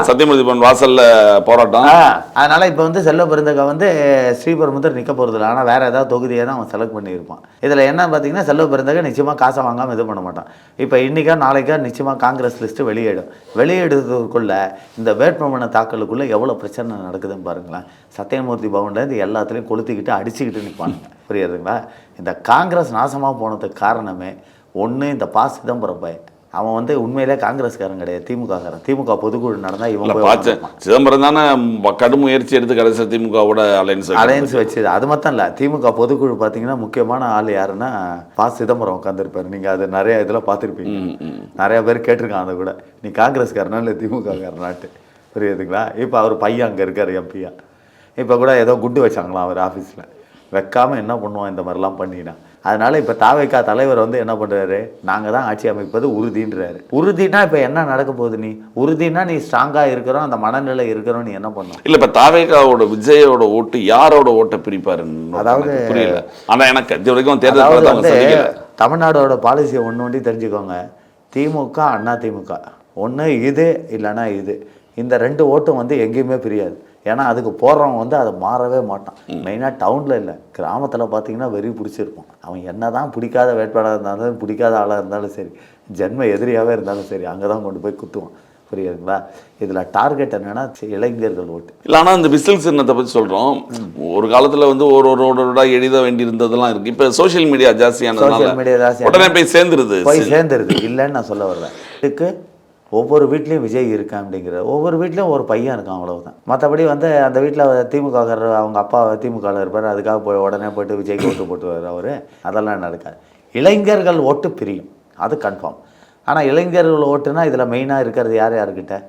Speaker 3: சத்தியமூர்த்தி பொன் வாசல்ல போராட்டம்.
Speaker 2: அதனால இப்போ செல்வ பிறந்தகை ஸ்ரீபெரும்புதூர் நிற்க போகிறது இல்லை. ஆனால் வேற ஏதாவது தொகுதியை தான் அவன் செலக்ட் பண்ணியிருப்பான். இதில் என்ன பார்த்தீங்கன்னா செல்வ பிறந்தகை நிச்சயமாக காசை வாங்காமல் இது பண்ண மாட்டான். இப்போ இன்றைக்கா நாளைக்கா நிச்சயமாக காங்கிரஸ் லிஸ்ட்டு வெளியிடுறதுக்குள்ள இந்த வேட்புமனு தாக்கலுக்குள்ளே எவ்வளோ பிரச்சனை நடக்குதுன்னு பாருங்களேன். சத்தியமூர்த்தி பவன்லேருந்து எல்லாத்துலேயும் கொளுத்திக்கிட்டு அடிச்சுக்கிட்டு நிற்பாங்க. புரியுதுங்களா? இந்த காங்கிரஸ் நாசமாக போனதுக்கு காரணமே ஒன்று இந்த சிதம்பரம் பையன். அவன் வந்து உண்மையிலே காங்கிரஸ்காரன் கிடையாது, திமுககாரன். திமுக பொதுக்குழு நடந்தா இவன் போய்
Speaker 3: பார்த்தேன். சிதம்பரம் தானே கடும் முயற்சி எடுத்து கடைசி திமுகவோட
Speaker 2: அலையன்ஸ் வச்சு. அது மட்டும் இல்லை, திமுக பொதுக்குழு பார்த்தீங்கன்னா முக்கியமான ஆள் யாருன்னா சிதம்பரம் உட்காந்துருப்பாரு. நீங்கள் அது நிறைய இதில் பார்த்துருப்பீங்க. நிறைய பேர் கேட்டிருக்கான் அதை கூட, நீ காங்கிரஸ்காரனா இல்லை திமுககாரனாட்டு. புரியுதுங்களா? இப்போ அவர் பையன் அங்கே இருக்கார் எம்பியா. இப்போ கூட ஏதோ குண்டு வச்சாங்களாம் அவர் ஆஃபீஸில். வைக்காமல் என்ன பண்ணுவான் இந்த மாதிரிலாம் பண்ணினா. அதனால் இப்போ தாவேகா தலைவர் வந்து என்ன பண்ணுறாரு, நாங்கள் தான் ஆட்சி அமைப்பது உறுதின்றாரு. உறுதினா இப்போ என்ன நடக்க போகுது? நீ உறுதினா நீ ஸ்ட்ராங்காக இருக்கிறோம், அந்த மனநிலை இருக்கிறோம், நீ என்ன பண்ணும்?
Speaker 3: இல்லை இப்போ தாவேகாவோட விஜயோட ஓட்டு யாரோட ஓட்டை பிரிப்பாருன்னு அதாவது புரியல. ஆனால் எனக்கு இது வரைக்கும் தேர்தல் வந்து
Speaker 2: தமிழ்நாடோட பாலிசியை ஒன்று தெரிஞ்சுக்கோங்க. திமுக அண்ணா திமுக ஒன்று இது இல்லைன்னா இது, இந்த 2 ஓட்டும் வந்து எங்கேயுமே பிரியாது. ஏன்னா அதுக்கு போடுறவங்க வந்து அதை மாறவே மாட்டான். மெயினாக டவுனில் இல்லை, கிராமத்தில் பார்த்தீங்கன்னா வெறி பிடிச்சிருப்பான். அவன் என்ன தான் பிடிக்காத வேட்பாளராக இருந்தாலும் பிடிக்காத ஆளாக இருந்தாலும் சரி, ஜென்ம எதிரியாகவே இருந்தாலும் சரி, அங்கே தான் கொண்டு போய் குத்துவான். புரியுதுங்களா? இதில் டார்கெட் என்னன்னா இளைஞர்கள் ஓட்டு
Speaker 3: இல்லை. ஆனால் இந்த விசில் சின்னத்தை பற்றி சொல்கிறோம். ஒரு காலத்தில் வந்து ஒரு எழுத வேண்டியிருந்ததெல்லாம் இருக்குது. இப்போ சோஷியல் மீடியா ஜாஸ்தியான உடனே போய் சேர்ந்துருது. இல்லைன்னு நான் சொல்ல வர்றேன். இதுக்கு ஒவ்வொரு வீட்லேயும் விஜய் இருக்கான் அப்படிங்கிற, ஒவ்வொரு வீட்லேயும் ஒரு பையன் இருக்கான், அவ்வளவுதான். மற்றபடி வந்து அந்த வீட்டில் திமுக அவங்க அப்பா திமுகவில் இருப்பார், அதுக்காக போய் உடனே போய்ட்டு விஜய்க்கு ஓட்டு போட்டுவார் அவர். அதெல்லாம் நடக்காது. இளைஞர்கள் ஓட்டு பிரியும், அது கன்ஃபார்ம். ஆனால் இளைஞர்கள் ஓட்டுனா இதில் மெயினாக இருக்கிறது யார்கிட்ட?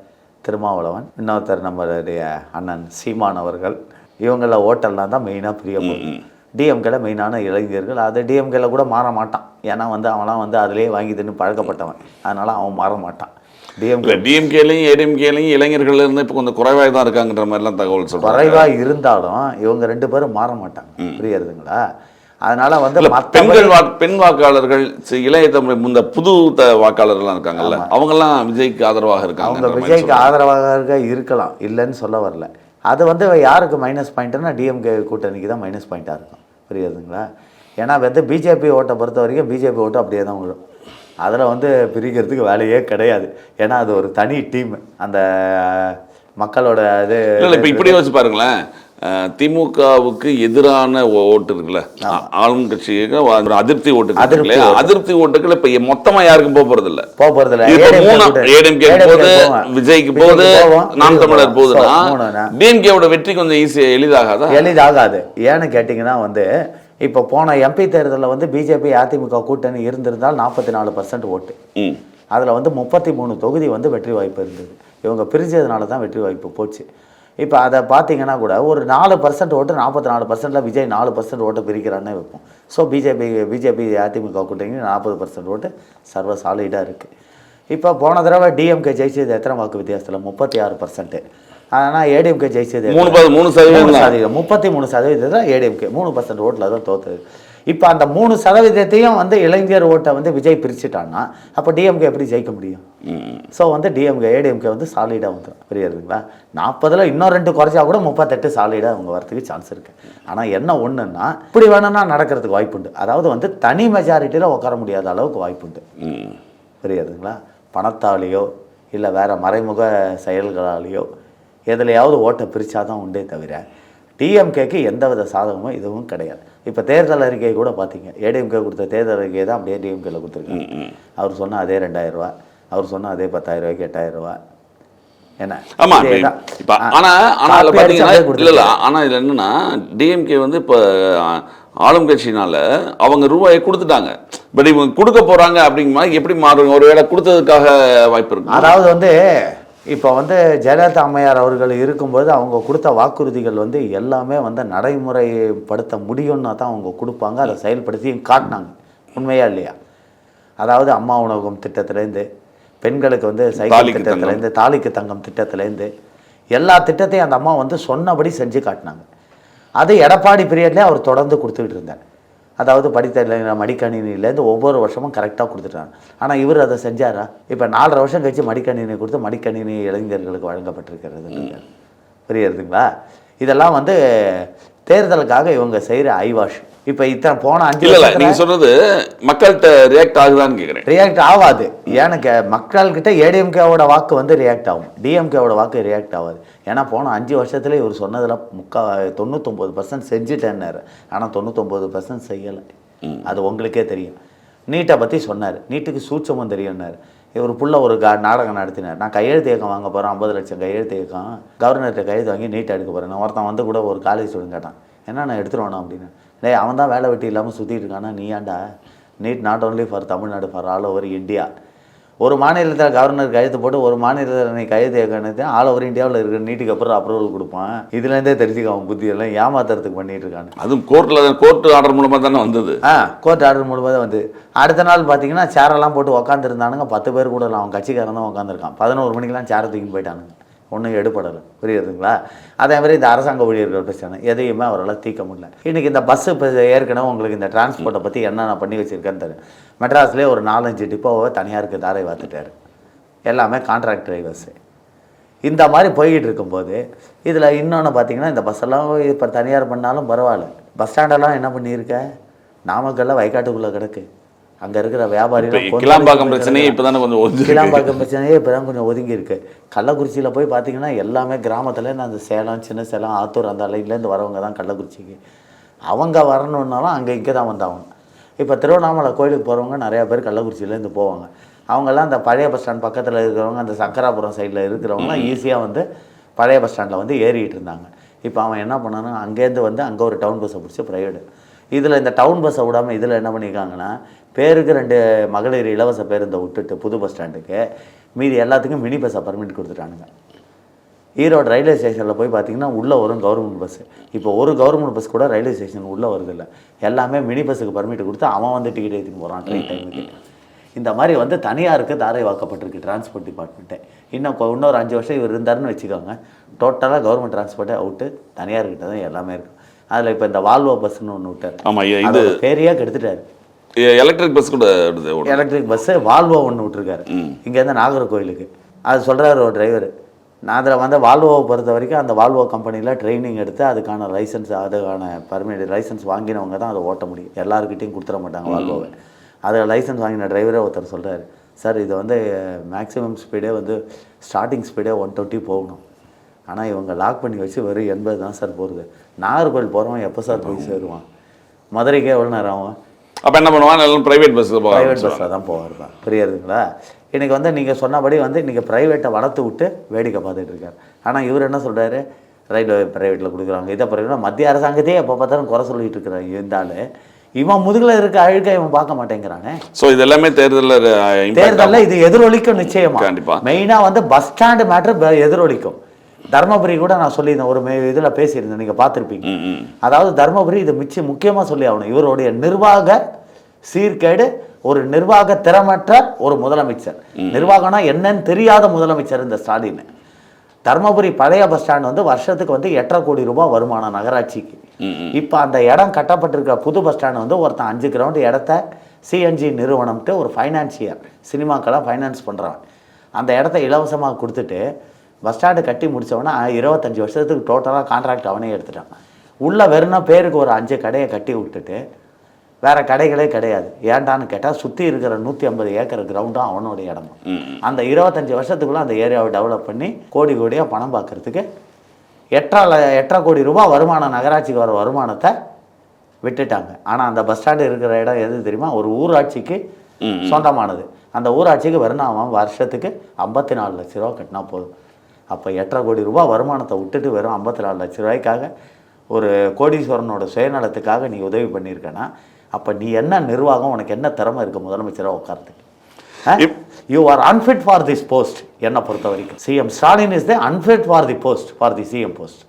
Speaker 3: திருமாவளவன், இன்னொருத்தர் நம்மளுடைய அண்ணன் சீமான் அவர்கள், இவங்கள ஓட்டெல்லாம் தான் மெயினாக பிரிய போகும். டிஎம்கேல மெயினான இளைஞர்கள். அது டிஎம்கேல கூட மாற மாட்டான். ஏன்னா வந்து அவன்லாம் வந்து அதிலே வாங்கி தின்னு பழக்கப்பட்டவன், அதனால் அவன் மாற மாட்டான். டிஎம்கேலையும் ஏடிஎம்கேலையும் இளைஞர்கள் இருந்து இப்போ கொஞ்சம் குறைவாக தான் இருக்காங்கன்ற மாதிரிலாம் தகவல் சொல்கிறாங்க.
Speaker 2: குறைவாக இருந்தாலும் இவங்க 2 பேரும் மாற மாட்டாங்க. புரியுதுங்களா? அதனால வந்து
Speaker 3: பெண் வாக்காளர்கள், இளைய தமிழ் இந்த புது வாக்காளர்கள்லாம் இருக்காங்கல்ல, அவங்கெல்லாம் விஜய்க்கு ஆதரவாக இருக்காங்க.
Speaker 2: அவங்க விஜய்க்கு ஆதரவாக இருக்கலாம், இல்லைன்னு சொல்ல வரல. அது வந்து யாருக்கு மைனஸ் பாயிண்ட்னா டிஎம்கே கூட்டணிக்கு தான் மைனஸ் பாயிண்ட்டாக இருக்கும். புரியுதுங்களா? ஏன்னா வந்து பிஜேபி ஓட்டை பொறுத்த வரைக்கும் பிஜேபி ஓட்டு அப்படியே தான் விழும். அதில் வந்து பிரிக்கிறதுக்கு வேலையே கிடையாது. ஏன்னா அது ஒரு தனி டீம். அந்த மக்களோட இது
Speaker 3: இல்லை. இப்போ இப்படி வச்சு பாருங்களேன், திமுகவுக்கு எதிரான ஓட்டு இருக்குல்ல, ஆளும் கட்சிக்கு அதிருப்தி ஓட்டு, அதிருப்தி ஓட்டுகள் இப்ப மொத்தமா யாருக்கும் போறது இல்ல. ஏடிஎம்கே போது, விஜய்க்கு போது, நாம் தமிழர் போதுன்னா டிஎம்கேவோட வெற்றி கொஞ்சம் ஈஸியா எளிதாகாது.
Speaker 2: ஏன்னு கேட்டீங்கன்னா வந்து இப்போ போன எம்பி தேர்தலில் வந்து பிஜேபி அதிமுக கூட்டணி இருந்திருந்தால் 44% ஓட்டு. அதில் வந்து 33 தொகுதி வந்து வெற்றி வாய்ப்பு இருந்தது. இவங்க பிரிஞ்சதுனால தான் வெற்றி வாய்ப்பு போச்சு. இப்போ அதை பார்த்தீங்கன்னா கூட ஒரு 4% ஓட்டு, 44%ல் விஜய் 4% ஓட்டை பிரிக்கிறான்னே வைப்போம். ஸோ பிஜேபி அதிமுக கூட்டணி 40% ஓட்டு சர்வ சாலிடாக இருக்குது. இப்போ போன தடவை டிஎம்கே ஜெயிச்சது எத்தனை வாக்கு வித்தியாசத்தில்? 36%. ஆனால் ஏடிஎம்கே ஜெயிச்சது 33%. ஏடிஎம்கே 3% ஓட்டில் தான் தோற்றுது. இப்போ அந்த 3% வந்து இளைஞர் ஓட்டை வந்து விஜய் பிரிச்சுட்டான்னா அப்போ டிஎம்கே எப்படி ஜெயிக்க முடியும்? ஸோ வந்து ஏடிஎம்கே வந்து சாலிடாக வந்துடும். புரியுதுங்களா? 40ல் இன்னும் 2 குறைச்சா கூட 38 சாலிடாக அவங்க வரத்துக்கு சான்ஸ் இருக்குது. ஆனால் என்ன ஒன்றுன்னா, இப்படி வேணும்னா நடக்கிறதுக்கு வாய்ப்புண்டு. அதாவது வந்து தனி மெஜாரிட்டியில் உட்கார முடியாத அளவுக்கு வாய்ப்புண்டு. புரியுதுங்களா? பணத்தாலேயோ இல்லை வேறு மறைமுக செயல்களாலேயோ எதுலையாவது ஓட்டை பிரித்தாதான் உண்டே தவிர டிஎம்கேக்கு எந்தவித சாதகமும் இதுவும் கிடையாது. இப்போ தேர்தல் அறிக்கை கூட பார்த்தீங்க, ஏடிஎம்கே கொடுத்த தேர்தல் அறிக்கை தான் அப்படியே டிஎம்கேல கொடுத்துருக்காங்க. அவர் சொன்னால் அதே 2000 ரூபா, அவர் சொன்னால் அதே 10,000 ரூபாய்க்கு 8000 ரூபா. என்ன
Speaker 3: ஆனால் இதில் என்னன்னா, டிஎம்கே வந்து இப்போ ஆளும் கட்சினால அவங்க ரூபாயை கொடுத்துட்டாங்க. பட் இவங்க கொடுக்க போறாங்க அப்படிங்கிற எப்படி மாறும்? ஒருவேளை கொடுத்ததுக்காக வாய்ப்பு இருக்கு.
Speaker 2: அதாவது வந்து இப்போ வந்து ஜெயலலிதா அம்மையார் அவர்கள் இருக்கும்போது அவங்க கொடுத்த வாக்குறுதிகள் வந்து எல்லாமே வந்து நடைமுறைப்படுத்த முடியும்னா தான் அவங்க கொடுப்பாங்க. அதை செயல்படுத்தி காட்டினாங்க. உண்மையா இல்லையா? அதாவது அம்மா உணவகம் திட்டத்திலேருந்து, பெண்களுக்கு வந்து சைக்கிள் திட்டத்திலேருந்து, தாலிக்கு தங்கம் திட்டத்திலேருந்து எல்லா திட்டத்தையும் அந்த அம்மா வந்து சொன்னபடி செஞ்சு காட்டினாங்க. அது எடப்பாடி பீரியட்லேயே அவர் தொடர்ந்து கொடுத்துக்கிட்டு இருந்தார். அதாவது படித்த மடிக்கணினிலேருந்து ஒவ்வொரு வருஷமும் கரெக்டாக கொடுத்துட்டாங்க. ஆனால் இவர் அதை செஞ்சாரா? இப்போ 4.5 வருஷம் கழிச்சு மடிக்கணினி கொடுத்து மடிக்கணினி இளைஞர்களுக்கு வழங்கப்பட்டிருக்கிறது. புரியுதுங்களா? இதெல்லாம் வந்து தேர்தலுக்காக இவங்க செய்கிற ஐவாஷ். இப்போ இத்தனை போன 5 வருஷம்
Speaker 3: நீங்கள் சொல்கிறது மக்கள்கிட்ட ரியாக்ட் ஆகுதான்னு கேட்குறேன்.
Speaker 2: ரியாக்ட் ஆகாது. ஏன்னு மக்கள்கிட்ட ஏடிஎம்கேவோட வாக்கு வந்து ரியாக்ட் ஆகும், டிஎம்கேவோட வாக்கு ரியாக்ட் ஆகாது. ஏன்னா போன 5 வருஷத்துல இவர் சொன்னதில் 99% செஞ்சுட்டேன்னாரு. ஆனால் 99% செய்யலை. அது உங்களுக்கே தெரியும். நீட்டை பற்றி சொன்னார், நீட்டுக்கு சூட்சமும் தெரியும்னாரு. இவர் புள்ள ஒரு நாடகம் நடத்தினார். நான் கையெழுத்து இயக்கம் வாங்க போகிறேன், 50 லட்சம் கையெழுத்து இயக்கம், கவர்னர்கிட்ட கையெழுத்து வாங்கி நீட்டாக எடுக்க போகிறேன். ஒருத்தன் வந்து கூட ஒரு காலேஜ் ஸ்டூடெண்ட் கேட்டான், என்ன நான் எடுத்துகிட்டு வேணும் அப்படின்னு. டேய் அவன் தான் வேலை வெட்டி இல்லாமல் சுற்றிட்டு இருக்கானா, நீ ஏன்டா? Need not only for Tamil Nadu, for all over India. ஒரு மாநிலத்தில் கவர்னர் கையெழுத்து போட்டு ஒரு மாநிலத்தில் நீ கையெழுத்து இயக்கம் ஆல் ஓவர் இந்தியாவில் இருக்கிற நீட்டுக்கு அப்புறம் அப்ரூவல் கொடுப்பான். இதுலேருந்தே தெரிஞ்சுக்க அவன் புத்தியெல்லாம் ஏமாத்துறதுக்கு பண்ணிட்டு இருக்காங்க.
Speaker 3: அதுவும் கோர்ட் ஆர்டர் மூலமாக தானே வந்தது.
Speaker 2: கோர்ட் ஆர்டர் மூலமாக தான் வந்து அடுத்த நாள் பார்த்தீங்கன்னா சேரெல்லாம் போட்டு உக்காந்துருந்தானுங்க. 10 பேர் கூட இல்லை, அவன் கட்சிக்காரன் தான் உட்காந்துருக்கான். 11 மணிக்கெலாம் சேரை தூக்கின்னு போயிட்டானுங்க. ஒன்றும் எடுப்படலை. புரியுதுங்களா? அதே மாதிரி இந்த அரசாங்க ஊழியர்கள் பிரச்சனை எதையுமே அவரால் தீர்க்க முடியல. இன்றைக்கி இந்த பஸ்ஸு இப்போ ஏற்கனவே உங்களுக்கு இந்த டிரான்ஸ்போர்ட்டை பற்றி என்னென்ன பண்ணி வச்சுருக்கேன்னு தெரியும். மெட்ராஸ்லேயே ஒரு 4-5 டிப்போவை தனியாருக்கு தாரை வாத்துட்டார். எல்லாமே கான்ட்ராக்ட் டிரைவர்ஸு. இந்த மாதிரி போய்கிட்டு இருக்கும்போது இதில் இன்னொன்று பார்த்தீங்கன்னா, இந்த பஸ்ஸெல்லாம் இப்போ தனியார் பண்ணாலும் பரவாயில்ல. பஸ் ஸ்டாண்டெல்லாம் என்ன பண்ணியிருக்க, நாமக்கல்ல வயக்காட்டுக்குள்ளே கிடக்கு. அங்கே இருக்கிற வியாபாரிகள்
Speaker 3: கிளாம்பாக்கம் பிரச்சனையே இப்போ தானே கொஞ்சம்
Speaker 2: கிளாம்பாக்கம் பிரச்சனையே இப்போ தான் கொஞ்சம் ஒதுங்கி இருக்குது. கள்ளக்குறிச்சியில் போய் பார்த்தீங்கன்னா எல்லாமே கிராமத்தில் அந்த சேலம், சின்ன சேலம், ஆத்தூர் அந்த லைன்லேருந்து வரவங்க தான் கள்ளக்குறிச்சிக்கு. அவங்க வரணுன்னாலும் அங்கே இங்கே தான் வந்தாகணும். இப்போ திருவண்ணாமலை கோயிலுக்கு போகிறவங்க நிறையா பேர் கள்ளக்குறிச்சியிலேருந்து போவாங்க. அவங்கெல்லாம் அந்த பழைய பஸ் ஸ்டாண்ட் பக்கத்தில் இருக்கிறவங்க, அந்த சக்கராபுரம் சைடில் இருக்கிறவங்களாம் ஈஸியாக வந்து பழைய பஸ் ஸ்டாண்டில் வந்து ஏறிக்கிட்டு இருந்தாங்க. இப்போ அவன் என்ன பண்ணானா, அங்கேருந்து வந்து அங்கே ஒரு டவுன் பஸ்ஸை பிடிச்சி ப்ரைவேடு. இதில் இந்த டவுன் பஸ்ஸை விடாமல் இதில் என்ன பண்ணியிருக்காங்கன்னா, பேருக்கு 2 மகளிர் இலவச பேருந்தை விட்டுட்டு புது பஸ் ஸ்டாண்டுக்கு மீதி எல்லாத்துக்கும் மினி பஸ்ஸை பர்மிட் கொடுத்துட்டானுங்க. ஈரோடு ரயில்வே ஸ்டேஷனில் போய் பார்த்தீங்கன்னா உள்ளே வரும் கவர்மெண்ட் பஸ்ஸு. இப்போ ஒரு கவர்மெண்ட் பஸ் கூட ரயில்வே ஸ்டேஷன் உள்ளே வருதில்லை. எல்லாமே மினி பஸ்ஸுக்கு பர்மிட் கொடுத்து அவன் வந்து டிக்கெட் எடுத்துன்னு போகிறான் ட்ரெயின் டைமுக்கு. இந்த மாதிரி வந்து தனியாருக்கு தாரை வாக்கப்பட்டிருக்கு டிரான்ஸ்போர்ட் டிபார்ட்மெண்ட்டு. இன்னொரு 5 வருஷம் இவர் இருந்தாருன்னு வச்சுக்கோங்க, டோட்டலாக கவர்மெண்ட் டிரான்ஸ்போர்ட்டே அவுட்டு, தனியார்கிட்ட தான் எல்லாமே இருக்கும். அதில் இப்போ இந்த வால்வோ பஸ்ன்னு ஒன்று விட்டார்.
Speaker 3: ஆமாம், இது
Speaker 2: பேரையாக கெடுத்துட்டாரு.
Speaker 3: எலக்ட்ரிக் பஸ் கூட
Speaker 2: எலக்ட்ரிக் பஸ்ஸு வால்வோ ஒன்று விட்டுருக்காரு இங்கேருந்து நாகர்கோயிலுக்கு. அது சொல்கிறாரு ஒரு டிரைவர். நான் அதில் வந்து வால்வோவை பொறுத்த வரைக்கும் அந்த வால்வோ கம்பெனியில் ட்ரைனிங் எடுத்து அதுக்கான லைசன்ஸ், அதுக்கான பர்மிட் லைசன்ஸ் வாங்கினவங்க தான் அதை ஓட்ட முடியும். எல்லாருக்கிட்டையும் கொடுத்துட மாட்டாங்க வால்வோவை. அதில் லைசன்ஸ் வாங்கின டிரைவரே ஒருத்தர் சொல்கிறார், சார் இது வந்து மேக்ஸிமம் ஸ்பீடே வந்து ஸ்டார்டிங் ஸ்பீடே 120 போகணும். ஆனால் இவங்க லாக் பண்ணி வச்சு வெறும் 80 தான் சார் போகிறது. நாகர்கோவில் போகிறவன் எப்போ சார் போய் சேருவான்? மதுரைக்கே எவ்வளோ நேரம் ஆகும்?
Speaker 3: அப்போ என்ன பண்ணுவான், எல்லாம் ப்ரைவேட்
Speaker 2: பஸ்ஸில் தான் போவாருப்பா. புரியுதுங்களா? இன்றைக்கி வந்து நீங்கள் சொன்னபடி வந்து இன்றைக்கி ப்ரைவேட்டை வளர்த்து விட்டு வேடிக்கை பார்த்துட்டு இருக்கார். ஆனால் இவர் என்ன சொல்கிறாரு, ரயில்வே ப்ரைவேட்டில் கொடுக்குறாங்க, இதை பிறகு மத்திய அரசாங்கத்தையே எப்போ பார்த்தாலும் குறை சொல்லிட்டு இருக்கிறாங்க. இருந்தாலும் இவன் முதுகில் இருக்க அழுக்க இவன் பார்க்க மாட்டேங்கிறானே.
Speaker 3: ஸோ இது எல்லாமே தேர்தலில்
Speaker 2: இது எதிரொலிக்கும் நிச்சயமா.
Speaker 3: கண்டிப்பாக
Speaker 2: மெயினாக வந்து பஸ் ஸ்டாண்டு மேட்ரு எதிரொலிக்கும். தர்மபுரி கூட நான் சொல்லியிருந்தேன், ஒரு இதில் பேசியிருந்தேன், நீங்கள் பார்த்துருப்பீங்க. அதாவது தர்மபுரி இது முக்கியமாக சொல்லி ஆகணும். இவருடைய நிர்வாக சீர்கேடு, ஒரு நிர்வாக திறமற்ற ஒரு முதலமைச்சர். நிர்வாகம்னா என்னன்னு தெரியாத முதலமைச்சர் இந்த ஸ்டாலின். தர்மபுரி பழைய பஸ் ஸ்டாண்ட் வந்து வருஷத்துக்கு வந்து 8.5 கோடி ரூபாய் வருமானம் நகராட்சிக்கு. இப்போ அந்த இடம் கட்டப்பட்டிருக்கிற புது பஸ் ஸ்டாண்ட் வந்து ஒருத்தன் 5 கிரவுண்ட் இடத்த சிஎன்ஜி நிறுவனம்ட்டு ஒரு ஃபைனான்சியர், சினிமாக்கெல்லாம் ஃபைனான்ஸ் பண்ணுறான். அந்த இடத்த இலவசமாக கொடுத்துட்டு பஸ் ஸ்டாண்டு கட்டி முடித்தவொடனே 25 வருஷத்துக்கு டோட்டலாக கான்ட்ராக்ட் அவனே எடுத்துட்டான். உள்ளே வெறும்னா பேருக்கு ஒரு 5 கடையை கட்டி விட்டுட்டு வேறு கடைகளே கிடையாது. ஏன்டான்னு கேட்டால் சுற்றி இருக்கிற 150 ஏக்கர் கிரவுண்டும் அவனுடைய இடம். அந்த 25 வருஷத்துக்குள்ளே அந்த ஏரியாவை டெவலப் பண்ணி கோடியாக பணம் பார்க்கறதுக்கு 8.5 கோடி ரூபாய் வருமானம், நகராட்சிக்கு வர வருமானத்தை விட்டுட்டாங்க. ஆனால் அந்த பஸ் ஸ்டாண்டு இருக்கிற இடம் எது தெரியுமா? ஒரு ஊராட்சிக்கு சொந்தமானது. அந்த ஊராட்சிக்கு வெறும் அவன் வருஷத்துக்கு 54 லட்ச ரூபா கட்டினா போதும். அப்போ 8.5 கோடி ரூபாய் வருமானத்தை விட்டுட்டு வெறும் 54 லட்ச ரூபாய்க்காக ஒரு கோடீஸ்வரனோட சுயநலத்துக்காக நீ உதவி பண்ணியிருக்கேன்னா, அப்போ நீ என்ன நிர்வாகம், உனக்கு என்ன திறமை இருக்குது முதலமைச்சராக உட்கார்றதுக்கு? You are unfit for this post. என்னை பொறுத்த வரைக்கும் CM Stalin is the unfit for the post, for the CM post.